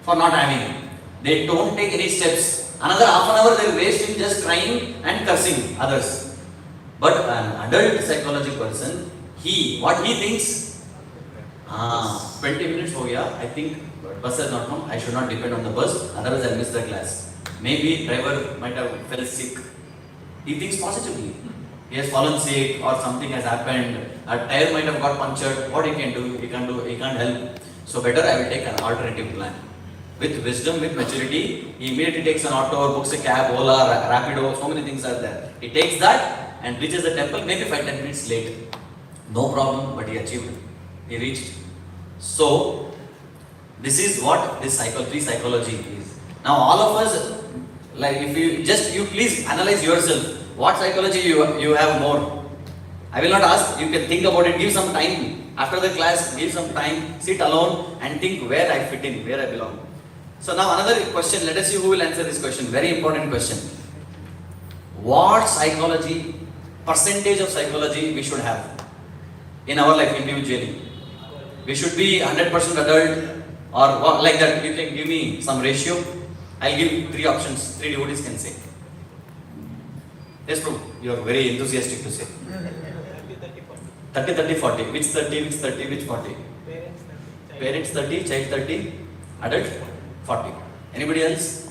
for not having. They don't take any steps. Another half an hour they will waste in just crying and cursing others. But an adult psychology person, what he thinks, 20 minutes ho gaya, I think bus has not come, I should not depend on the bus, otherwise I'll miss the class. Maybe driver might have fell sick. He thinks positively. He has fallen sick or something has happened, a tire might have got punctured, what he can do, he can't help. So better I will take an alternative plan. With wisdom, with maturity, he immediately takes an auto, books a cab, Ola, Rapido, so many things are there. He takes that and reaches the temple maybe 5-10 minutes late. No problem, but he achieved. He reached. So, this is what this psychology is. Now all of us, like if you please analyze yourself. What psychology you have more? I will not ask, you can think about it, give some time. After the class, give some time, sit alone and think where I fit in, where I belong. So now another question, let us see who will answer this question, very important question. What psychology, percentage of psychology we should have in our life individually? We should be 100% adult or what, like that, you can give me some ratio. I'll give 3 options, 3 devotees can say. Yes, Prabhu, you are very enthusiastic to say. 30, 30, 40. Which 30, which 30, which 40? Parents 30, child 30, adult 40. Anybody else?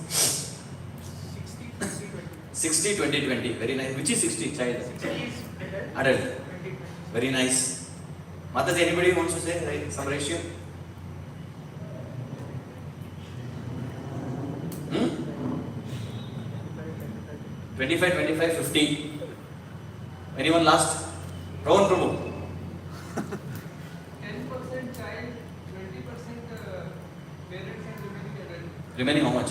60, 20, 20. Very nice. Which is 60? Child? Adult. Very nice. Matas, anybody wants to say right, some ratio? 25, 25, 50. Anyone last? Rohan Prabhu. 10% child, 20% parents and remaining adult. Remaining how much?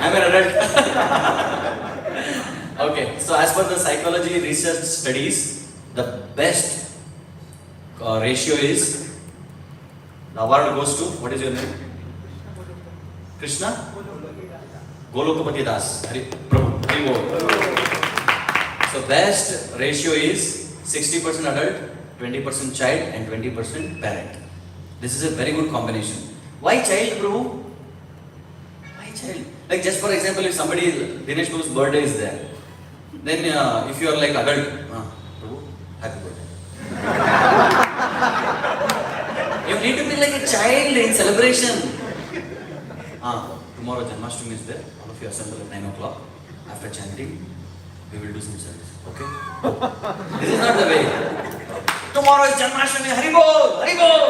I'm an adult. Okay, so as per the psychology research studies, the best ratio is, the award goes to, what is your name? Krishna? Golokapati Das. Prabhu. So best ratio is 60% adult, 20% child and 20% parent. This is a very good combination. Why child, Prabhu? Why child? Like just for example, if somebody, Dinesh Prabhu's birthday is there, then if you are like adult, Prabhu, happy birthday. You need to be like a child in celebration. Tomorrow Janmashtami is there. All of if you assemble at 9 o'clock, after chanting, we will do some service. Okay? This is not the way. Tomorrow is Janmashtami, Haribol! Haribol!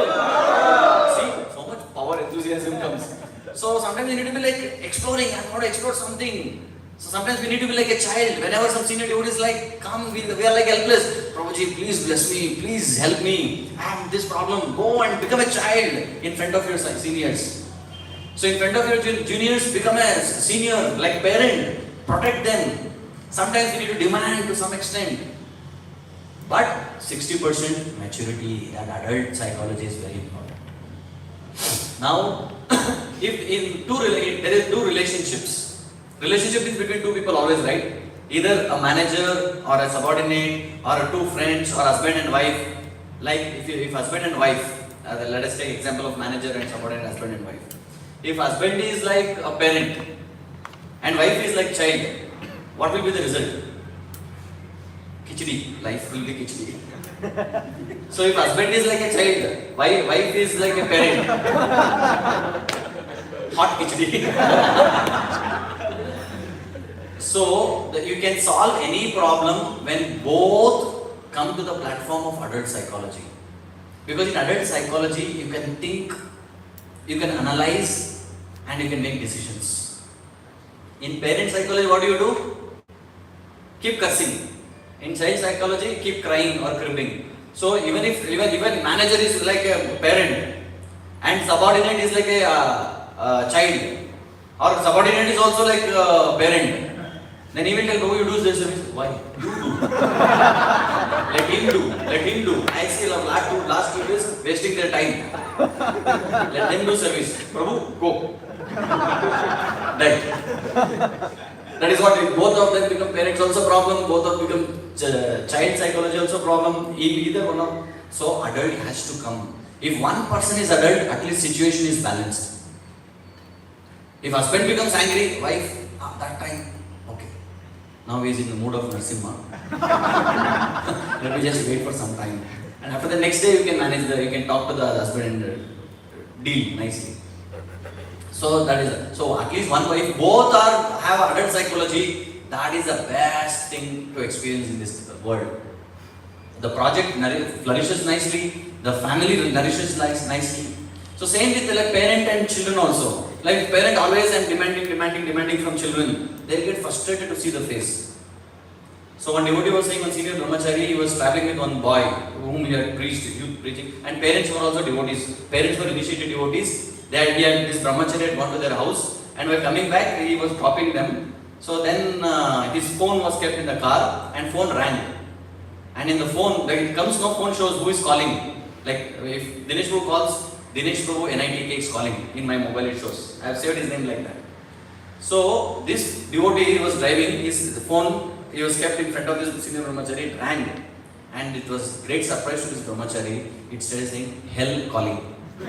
See, so much power, enthusiasm comes. So sometimes you need to be like exploring, I want to explore something. So sometimes we need to be like a child. Whenever some senior devotee is like, come, we are like helpless. Prabhuji, please bless me, please help me. I have this problem. Go and become a child in front of your seniors. So in front of your juniors, become a senior, like parent. Protect them. Sometimes we need to demand to some extent. But 60% maturity, that adult psychology is very important. Now, if there is two relationships. Relationship is between two people always, right? Either a manager or a subordinate or two friends or husband and wife. Like if husband and wife, let us take example of manager and subordinate, husband and wife. If husband is like a parent and wife is like child, what will be the result? Khichdi, life will be khichdi. So if husband is like a child, wife is like a parent. Hot khichdi. So you can solve any problem when both come to the platform of adult psychology. Because in adult psychology, you can think, you can analyze, and you can make decisions. In parent psychology, what do? Keep cursing. In child psychology, keep crying or cribbing. So even manager is like a parent and subordinate is like a child, or subordinate is also like a parent, then he will tell, oh, you do this service. Why? You do. Let him do. I see last 2 days wasting their time. Let them do service. Prabhu, go. That is what both of them become parents also problem, both of them become child psychology also problem, either one of. So adult has to come. If one person is adult, at least situation is balanced. If husband becomes angry, wife, that time, okay. Now he is in the mood of Narsimha. Let me just wait for some time. And after the next day, you can manage you can talk to the husband and deal nicely. So that is so at least one wife, both have adult psychology. That is the best thing to experience in this world. The project flourishes nicely. The family nourishes nicely. So same with like parent and children also. Like parent always and demanding from children, they'll get frustrated to see the face. So one devotee was saying, one senior brahmachari, he was traveling with one boy whom he had youth preaching, and parents were also devotees. Parents were initiated devotees. This brahmachari had gone to their house, and while coming back, he was dropping them. So then his phone was kept in the car, and phone rang. And in the phone, like it comes, no phone shows who is calling. Like if Dinesh Prabhu calls, Dinesh Prabhu NITK is calling. In my mobile it shows. I have saved his name like that. So this devotee was driving, his phone, he was kept in front of this senior brahmachari, it rang. And it was great surprise to this brahmachari. It started saying, hell calling. And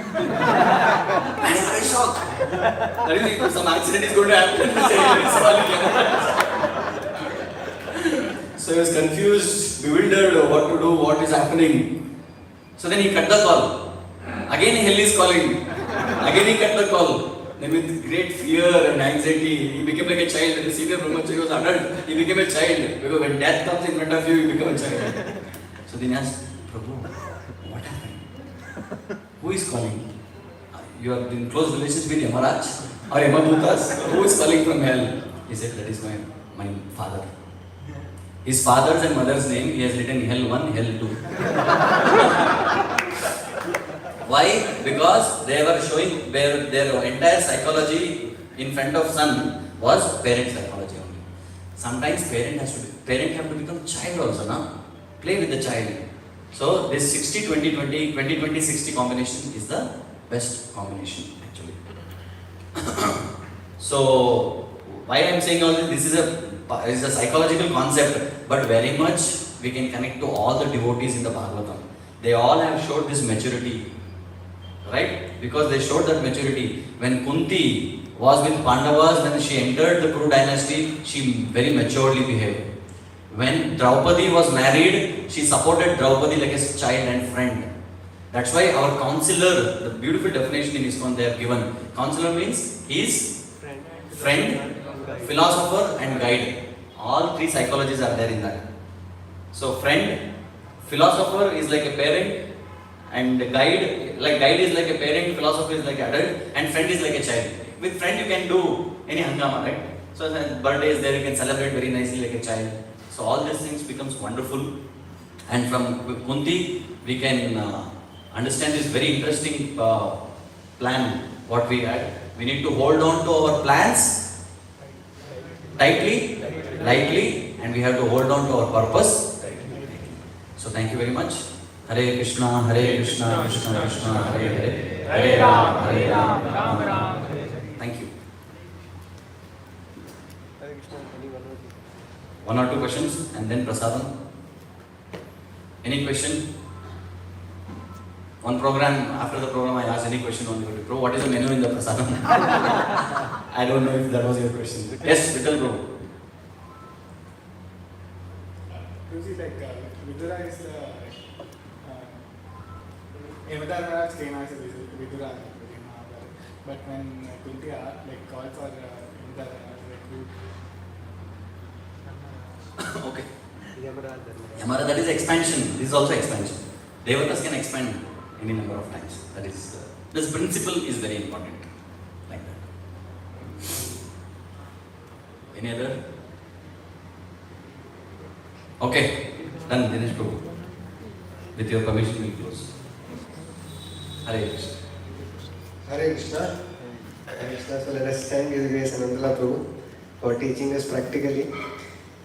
he was very shocked. That is, some accident is going to happen. So he was confused, bewildered, what to do, what is happening. So then he cut the call. Again hell is calling. Again he cut the call. Then with great fear and anxiety, he became like a child. When the senior brahmachari was adult, he became a child. Because when death comes in front of you, you become a child. So then he asked, Prabhu, what happened? Who is calling? You are in close relationship with Yamaraj or Yamadutas? Who is calling from hell? He said, that is my father. His father's and mother's name, he has written hell 1, hell 2. Why? Because they were showing their entire psychology in front of son was parent psychology only. Sometimes parent have to become child also, na? Play with the child. So this 60-20-20, 20-20-60 combination is the best combination actually. So why I am saying all this? This is a psychological concept, but very much we can connect to all the devotees in the Bhagavatam. They all have showed this maturity, right? Because they showed that maturity. When Kunti was with Pandavas, when she entered the Kuru dynasty, she very maturely behaved. When Draupadi was married, she supported Draupadi like a child and friend. That's why our counselor, the beautiful definition in ISKCON they have given. Counselor means his friend philosopher and guide. All three psychologies are there in that. So friend, philosopher is like a parent, and guide is like a parent, philosopher is like an adult, and friend is like a child. With friend you can do any hangama, right? So birthday is there, you can celebrate very nicely like a child. So all these things becomes wonderful. And from Kunti, we can understand this very interesting plan what we had. We need to hold on to our plans tightly, lightly, and we have to hold on to our purpose. So thank you very much. Hare Krishna, Krishna Krishna, Hare Hare, Hare Ram, Ram Ram. Thank you. Hare Krishna, any One or two questions and then prasadam. Any question? One program, after the program I asked any question on you. Bro, what is the menu in the prasadam? I don't know if that was your question. Yes, Vital bro. Prabhuji, like Vidura is Avatar Maharaj came as a Vidura, but when Kunti like called for Avatar Maharaj, Okay. Yamaraj. Yamara, that is expansion. This is also expansion. Devatas can expand any number of times. That is, this principle is very important. Like that. Any other? Okay. Done. Dinesh Prabhu. With your permission, we close. Hare Krishna. Hare Krishna. Hare Krishna. So let us thank His Grace Anantala Prabhu for teaching us practically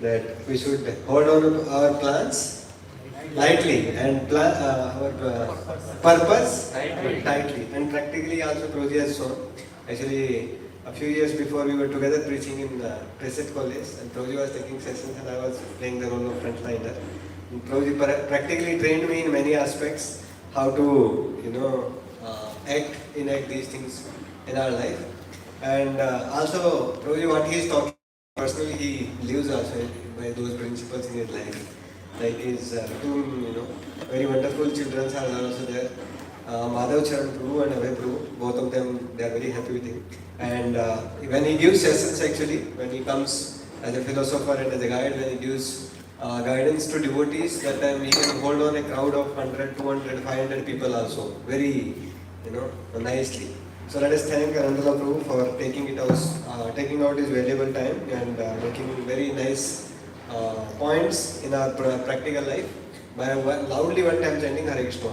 that we should hold on to our plans lightly and plan our purpose tightly. And practically also Prabhuji has shown. Actually, a few years before we were together preaching in Preset College, and Prabhuji was taking sessions and I was playing the role of frontliner. Prabhuji practically trained me in many aspects how to enact these things in our life. And also Prabhuji, what he is talking personally, he lives also by those principles in his life. Like his two very wonderful children are also there. Madhav Charan Prabhu and Abhay Prabhu, both of them, they are very happy with him. And when he gives sessions, actually, when he comes as a philosopher and as a guide, when he gives guidance to devotees, that time he can hold on a crowd of 100, 200, 500 people also, very, nicely. So let us thank Anantala Prabhu for taking out his valuable time and making very nice points in our practical life by loudly one time chanting Hare Krishna.